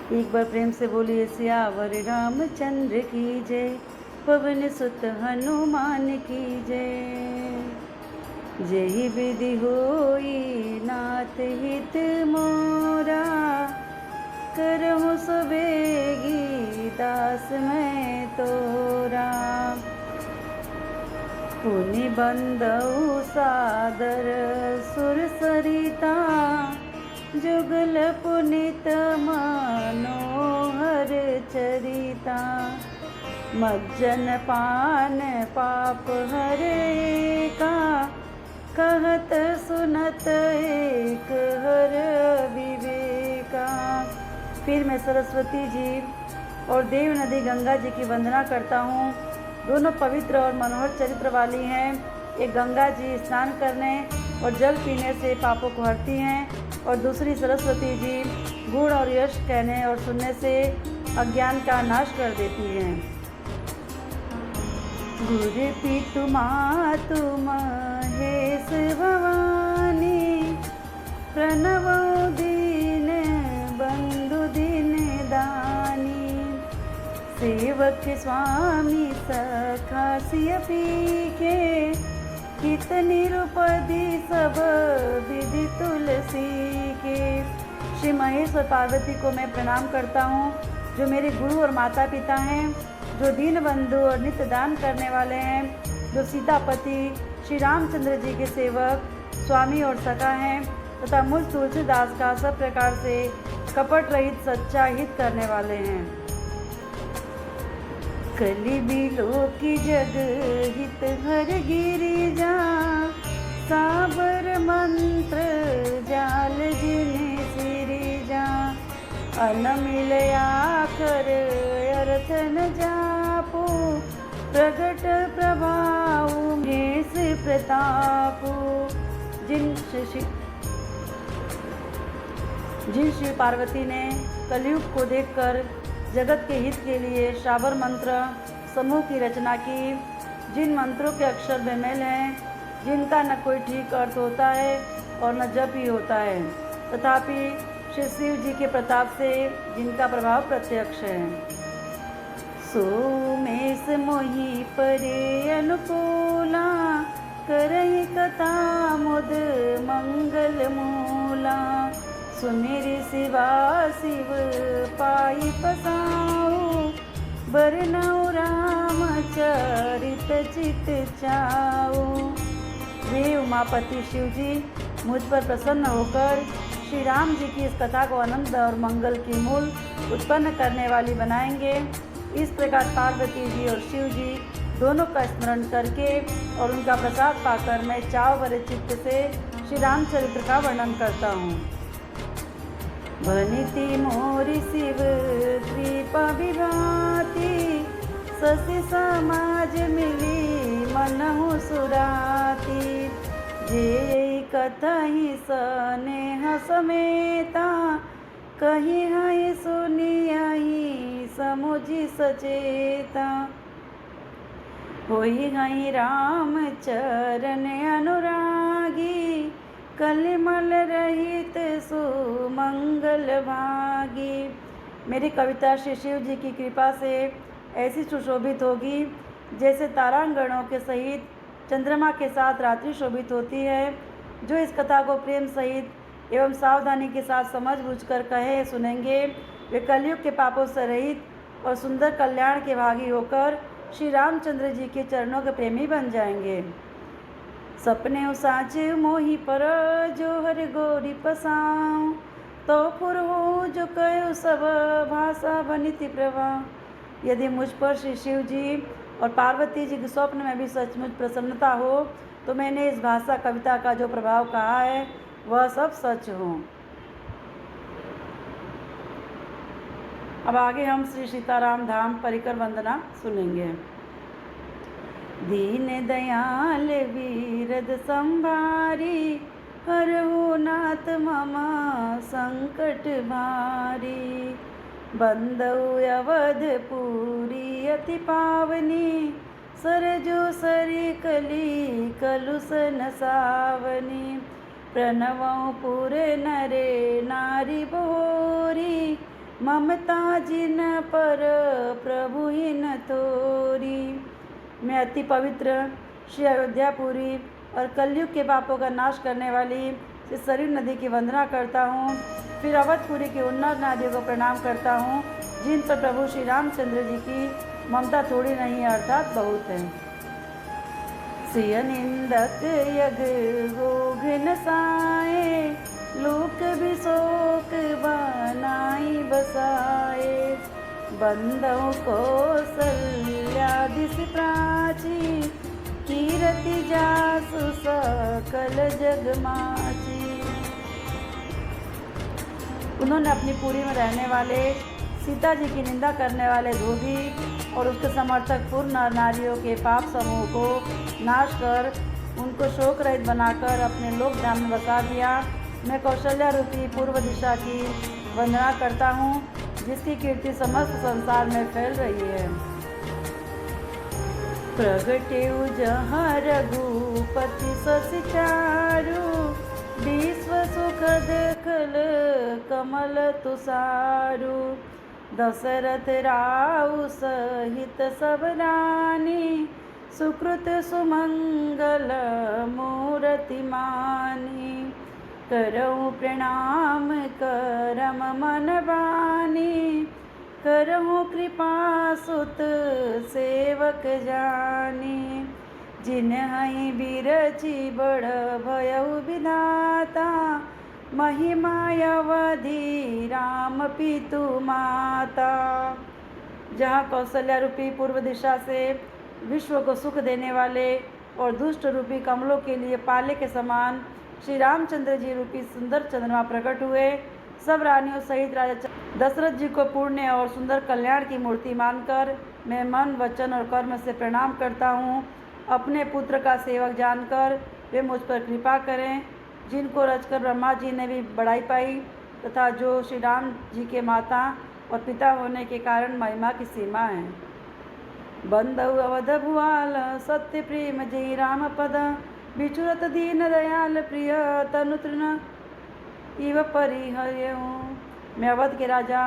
एक बार प्रेम से बोलिए सियावर रामचंद्र की जय, पवन सुत हनुमान की जय। जय विधि होई नाथ हित मोरा, करहु सुबेगी दास मैं तोरा। पुनि बंदउ सादर सुर सरिता, जुगल पुनित मनोहर चरिता। मज्जन पान पाप हरे का, कहत सुनत एक हर विवेका। फिर मैं सरस्वती जी और देव नदी गंगा जी की वंदना करता हूँ। दोनों पवित्र और मनोहर चरित्र वाली हैं। एक गंगा जी स्नान करने और जल पीने से पापों को हरती हैं, और दूसरी सरस्वती जी गुण और यश कहने और सुनने से अज्ञान का नाश कर देती हैं। गुरु पितु मातु महेश भवानी, प्रणव दीन बंधु दीन दानी। सेवक स्वामी सखा सिय पीके, हित निरुपधि सब विधि तुलसी के। श्री महेश और पार्वती को मैं प्रणाम करता हूँ, जो मेरे गुरु और माता पिता हैं, जो दीन बंधु और नित्य दान करने वाले हैं, जो सीतापति श्री रामचंद्र जी के सेवक स्वामी और सखा हैं, तथा मुझ तुलसीदास का सब प्रकार से कपट रहित सच्चा हित करने वाले हैं। कलि बिलो की जग हित हर गिरिजा, साबर मंत्र जाल जिन सिरिजा। अनमिल आकर अर्थ न जापो, प्रगट प्रभाव महेश प्रतापो। जिन श्री पार्वती ने कलयुग को देखकर जगत के हित के लिए श्रावर मंत्र समूह की रचना की, जिन मंत्रों के अक्षर बेमेल हैं, जिनका न कोई ठीक अर्थ होता है और न जप ही होता है, तथापि श्री शिव जी के प्रताप से जिनका प्रभाव प्रत्यक्ष है। सोमेश मोहि परे अनुकूला, करहि कथा मुद मंगल मूला। सुमिरि शिवा शिव पाई पसाऊ, बरनऊ राम चरित चित चाऊ। वे उमापति शिव जी मुझ पर प्रसन्न होकर श्री राम जी की इस कथा को आनंद और मंगल की मूल उत्पन्न करने वाली बनाएंगे। इस प्रकार पार्वती जी और शिव जी दोनों का स्मरण करके और उनका प्रसाद पाकर मैं चाव भरे चित्त से श्री रामचरित्र का वर्णन करता हूँ। बनिति मोरि शिव कृपा विभाति, ससि समाज मिली मनहु सुराती। जे कथहि स्नेह समेता, कही हई सुनियहि समुझि सचेता। होई हई राम चरण अनुरागी, कलिमल रहित सुमंगल भागी। मेरी कविता श्री शिव जी की कृपा से ऐसी सुशोभित होगी, जैसे तारांगणों के सहित चंद्रमा के साथ रात्रि शोभित होती है। जो इस कथा को प्रेम सहित एवं सावधानी के साथ समझ बूझकर कहे सुनेंगे, वे कलयुग के पापों से रहित और सुंदर कल्याण के भागी होकर श्री रामचंद्र जी के चरणों के प्रेमी बन जाएंगे। सपने साचे मोहि पर जो हर गोरी पसाऊं, तो पुर हो जो कयो सब भाषा बनिति प्रभा। यदि मुझ पर श्री शिव जी और पार्वती जी के स्वप्न में भी सचमुच प्रसन्नता हो, तो मैंने इस भाषा कविता का जो प्रभाव कहा है वह सब सच हो। अब आगे हम श्री सीताराम धाम परिकर वंदना सुनेंगे। दीन दयाल वीरद संभारी, हरहु नाथ मम संकट भारी। बंदउ अवधपुरी अति पावनी, सरजो सरी कली कलुष न सावनी। प्रणवं पुर नरे नारी बोरी, ममता जिन पर प्रभु ही न थोरी। मैं अति पवित्र श्री अयोध्यापुरी और कलयुग के पापों का नाश करने वाली श्री सरयू नदी की वंदना करता हूँ। फिर अवधपुरी की उन्नत नादियों को प्रणाम करता हूँ, जिन पर प्रभु श्री रामचंद्र जी की ममता थोड़ी नहीं है अर्थात बहुत है। सिय निंदक यग हो घृण साए, लोक विशोक बनाई बसाए। बंदों कौसल्यादिस प्राची, कीरति जासु सकल जग माची। उन्होंने अपनी पुरी में रहने वाले सीता जी की निंदा करने वाले धोबी और उसके समर्थक पूर्ण नर नारियों के पाप समूह को नाश कर उनको शोक रहित बनाकर अपने लोक धाम में बसा दिया। मैं कौशल्या रूपी पूर्व दिशा की वंदना करता हूँ, जिसकी कीर्ति समस्त संसार में फैल रही है। प्रगटेउ जहाँ रघुपति ससि चारु, विश्व सुख देखल कमल तुषारु। दशरथ राउ सहित सब रानी, सुकृत सुमंगल मूर्ति मानी। करऊँ प्रणाम करम मन बानी, करऊँ कृपा सुत सेवक जानी। जिन्हहि बिरचि बड़ भयउ विधाता, महिमा अवधि राम पितु माता। जहाँ कौशल्या रूपी पूर्व दिशा से विश्व को सुख देने वाले और दुष्ट रूपी कमलों के लिए पाले के समान श्री रामचंद्र जी रूपी सुंदर चंद्रमा प्रकट हुए, सब रानियों सहित राजा दशरथ जी को पुण्य और सुंदर कल्याण की मूर्ति मानकर मैं मन वचन और कर्म से प्रणाम करता हूँ। अपने पुत्र का सेवक जानकर वे मुझ पर कृपा करें, जिनको रचकर ब्रह्मा जी ने भी बड़ाई पाई तथा जो श्री राम जी के माता और पिता होने के कारण महिमा की सीमा है। बंदउ अवध भुआल सत्य प्रेम जय राम पद, बिचुरत दीन दयाल प्रिय तनु तृण इव परिहर्यऊ। मैं अवध के राजा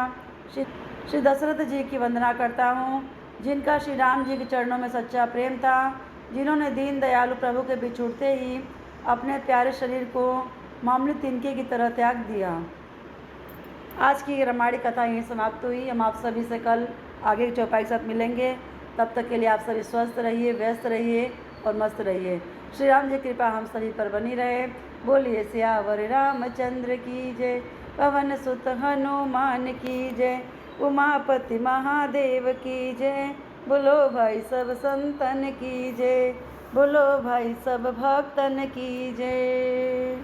श्री दशरथ जी की वंदना करता हूँ, जिनका श्री राम जी के चरणों में सच्चा प्रेम था, जिन्होंने दीन दयालु प्रभु के बिछुड़ते ही अपने प्यारे शरीर को मामूली तिनके की तरह त्याग दिया। आज की रामायणी कथा यहीं समाप्त हुई। हम आप सभी से कल आगे की चौपाई के साथ मिलेंगे। तब तक के लिए आप सभी स्वस्थ रहिए, व्यस्त रहिए और मस्त रहिए। श्री राम जी कृपा हम सभी पर बनी रहे। बोलिए सियावर रामचंद्र की जय, पवन सुत हनुमान की जय, उमापति महादेव की जय। बोलो भाई सब संतन की जय, बोलो भाई सब भक्तन की जय।